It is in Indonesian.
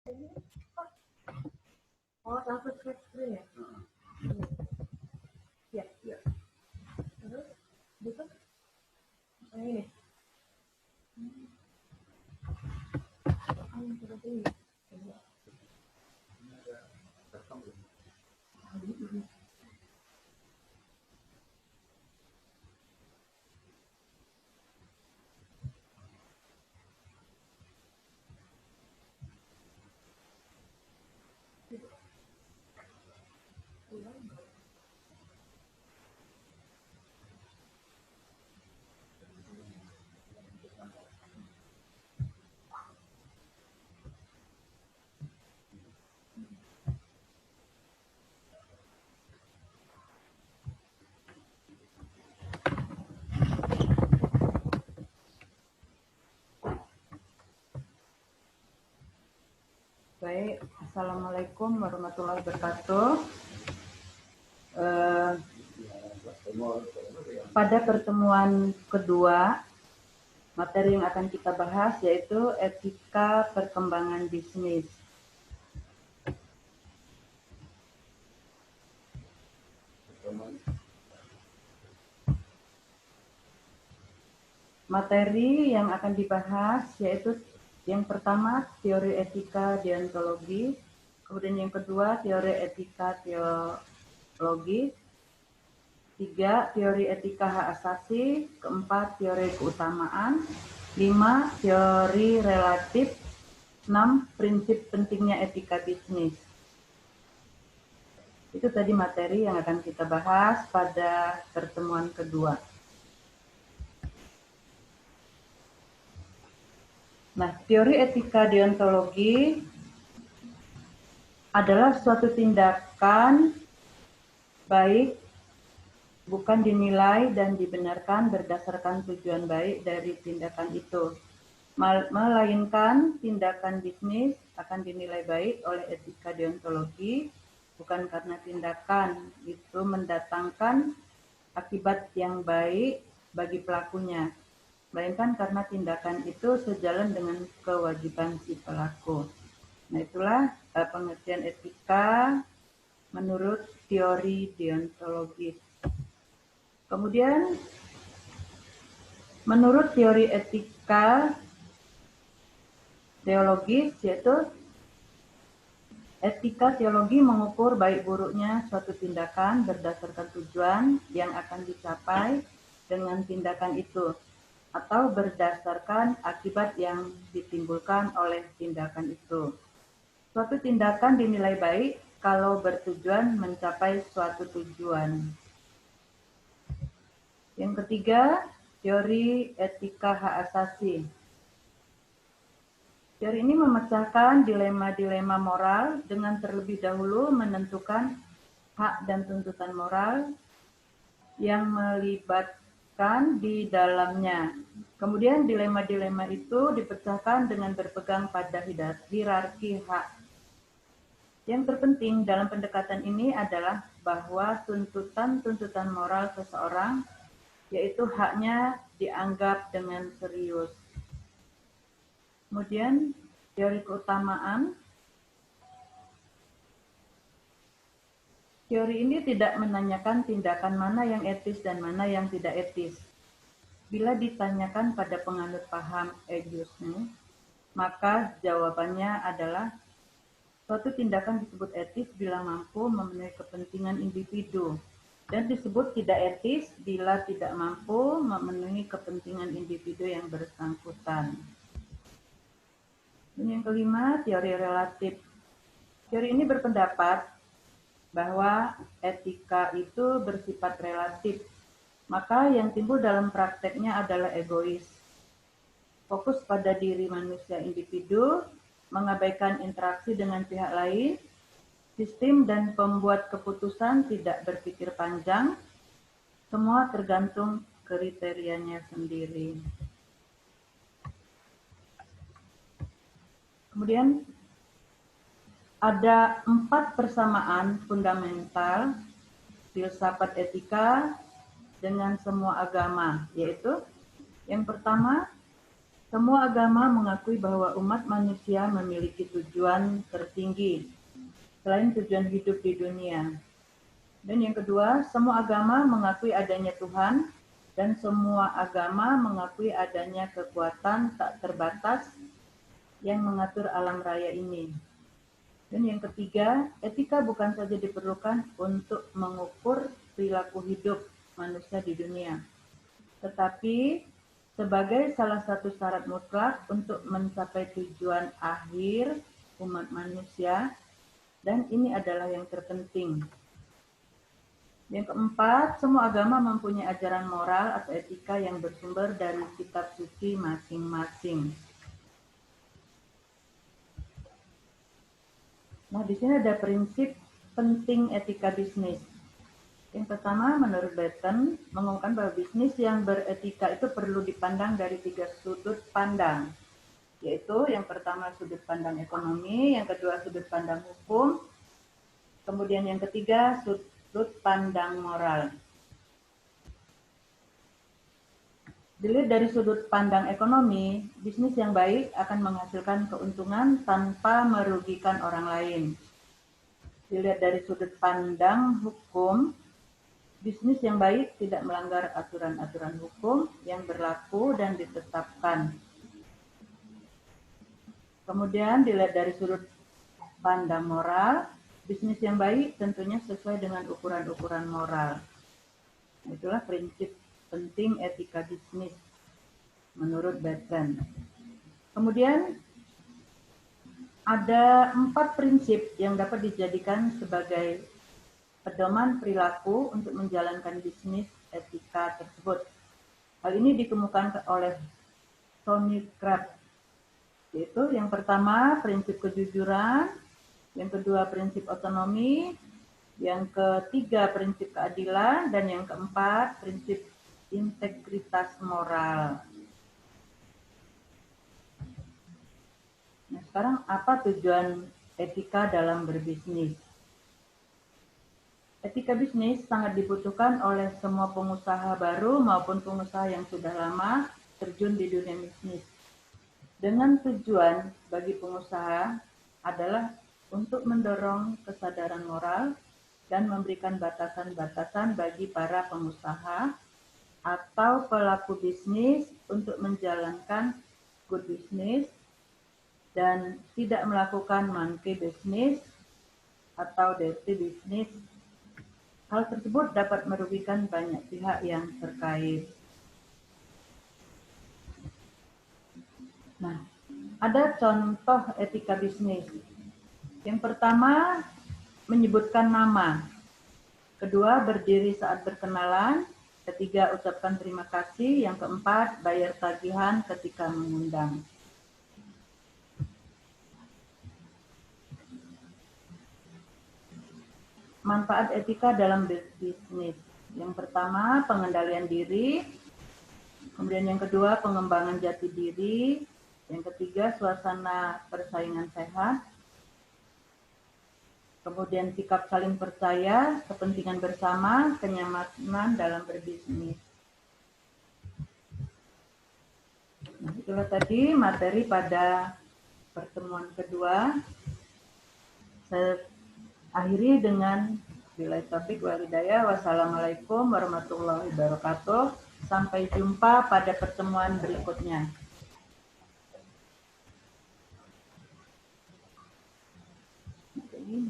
Oh, langsung share screen ya? Iya. Iya. Terus, gitu? Yang ini? Seperti ini. Baik, Assalamualaikum warahmatullahi wabarakatuh. Pada pertemuan kedua, materi yang akan kita bahas yaitu etika perkembangan bisnis. Materi yang akan dibahas yaitu yang pertama teori etika deontologi, kemudian yang kedua teori etika teologi, tiga teori etika hak asasi, keempat teori keutamaan, 5 teori relatif, 6 prinsip pentingnya etika bisnis. Itu tadi materi yang akan kita bahas pada pertemuan kedua. Nah, teori etika deontologi adalah suatu tindakan baik bukan dinilai dan dibenarkan berdasarkan tujuan baik dari tindakan itu, melainkan tindakan bisnis akan dinilai baik oleh etika deontologi bukan karena tindakan itu mendatangkan akibat yang baik bagi pelakunya, melainkan karena tindakan itu sejalan dengan kewajiban si pelaku. Nah, itulah pengertian etika menurut teori deontologis. Kemudian, menurut teori etika teologis, yaitu etika teologi mengukur baik buruknya suatu tindakan berdasarkan tujuan yang akan dicapai dengan tindakan itu, atau berdasarkan akibat yang ditimbulkan oleh tindakan itu. Suatu tindakan dinilai baik kalau bertujuan mencapai suatu tujuan. Yang ketiga, teori etika hak asasi. Teori ini memecahkan dilema-dilema moral dengan terlebih dahulu menentukan hak dan tuntutan moral yang melibatkan di dalamnya. Kemudian dilema-dilema itu dipecahkan dengan berpegang pada hierarki hak. Yang terpenting dalam pendekatan ini adalah bahwa tuntutan-tuntutan moral seseorang, yaitu haknya, dianggap dengan serius. Kemudian teori keutamaan. Teori ini tidak menanyakan tindakan mana yang etis dan mana yang tidak etis. Bila ditanyakan pada penganut paham ageisme, maka jawabannya adalah suatu tindakan disebut etis bila mampu memenuhi kepentingan individu, dan disebut tidak etis bila tidak mampu memenuhi kepentingan individu yang bersangkutan. Dan yang kelima, teori relatif. Teori ini berpendapat bahwa etika itu bersifat relatif, maka yang timbul dalam prakteknya adalah egois, fokus pada diri manusia individu, mengabaikan interaksi dengan pihak lain, sistem dan pembuat keputusan tidak berpikir panjang, semua tergantung kriterianya sendiri. Kemudian ada 4 persamaan fundamental filsafat etika dengan semua agama, yaitu yang pertama, Semua agama mengakui bahwa umat manusia memiliki tujuan tertinggi selain tujuan hidup di dunia. Dan yang kedua, semua agama mengakui adanya Tuhan dan semua agama mengakui adanya kekuatan tak terbatas yang mengatur alam raya ini. Dan yang ketiga, etika bukan saja diperlukan untuk mengukur perilaku hidup manusia di dunia, tetapi sebagai salah satu syarat mutlak untuk mencapai tujuan akhir umat manusia, dan ini adalah yang terpenting. Yang keempat, semua agama mempunyai ajaran moral atau etika yang bersumber dari kitab suci masing-masing. Nah, di sini ada prinsip penting etika bisnis. Yang pertama, menurut Batten, mengumumkan bahwa bisnis yang beretika itu perlu dipandang dari 3 sudut pandang, yaitu yang pertama sudut pandang ekonomi, yang kedua sudut pandang hukum, kemudian yang ketiga sudut pandang moral. Dilihat dari sudut pandang ekonomi, bisnis yang baik akan menghasilkan keuntungan tanpa merugikan orang lain. Dilihat dari sudut pandang hukum, bisnis yang baik tidak melanggar aturan-aturan hukum yang berlaku dan ditetapkan. Kemudian dilihat dari sudut pandang moral, bisnis yang baik tentunya sesuai dengan ukuran-ukuran moral. Itulah prinsip penting etika bisnis menurut Batten. Kemudian ada 4 prinsip yang dapat dijadikan sebagai pedoman perilaku untuk menjalankan bisnis etika tersebut. Hal ini dikemukakan oleh Tony Kraft, yaitu yang pertama prinsip kejujuran, yang kedua prinsip otonomi, yang ketiga prinsip keadilan, dan yang keempat prinsip integritas moral. Nah, sekarang apa tujuan etika dalam berbisnis? Etika bisnis sangat dibutuhkan oleh semua pengusaha baru maupun pengusaha yang sudah lama terjun di dunia bisnis. Dengan tujuan bagi pengusaha adalah untuk mendorong kesadaran moral dan memberikan batasan-batasan bagi para pengusaha atau pelaku bisnis untuk menjalankan good business dan tidak melakukan monkey business atau dirty business. Hal tersebut dapat merugikan banyak pihak yang terkait. Nah, ada contoh etika bisnis. Yang pertama, menyebutkan nama. Kedua, berdiri saat berkenalan. Ketiga, ucapkan terima kasih. Yang keempat, bayar tagihan ketika mengundang. Manfaat etika dalam berbisnis. Yang pertama, pengendalian diri. Kemudian yang kedua, pengembangan jati diri. Yang ketiga, suasana persaingan sehat. Kemudian sikap saling percaya, kepentingan bersama, kenyamanan dalam berbisnis. Nah, itulah tadi materi pada pertemuan kedua. Saya akhiri dengan billahi taufiq wal hidayah. Wassalamualaikum warahmatullahi wabarakatuh. Sampai jumpa pada pertemuan berikutnya. Ini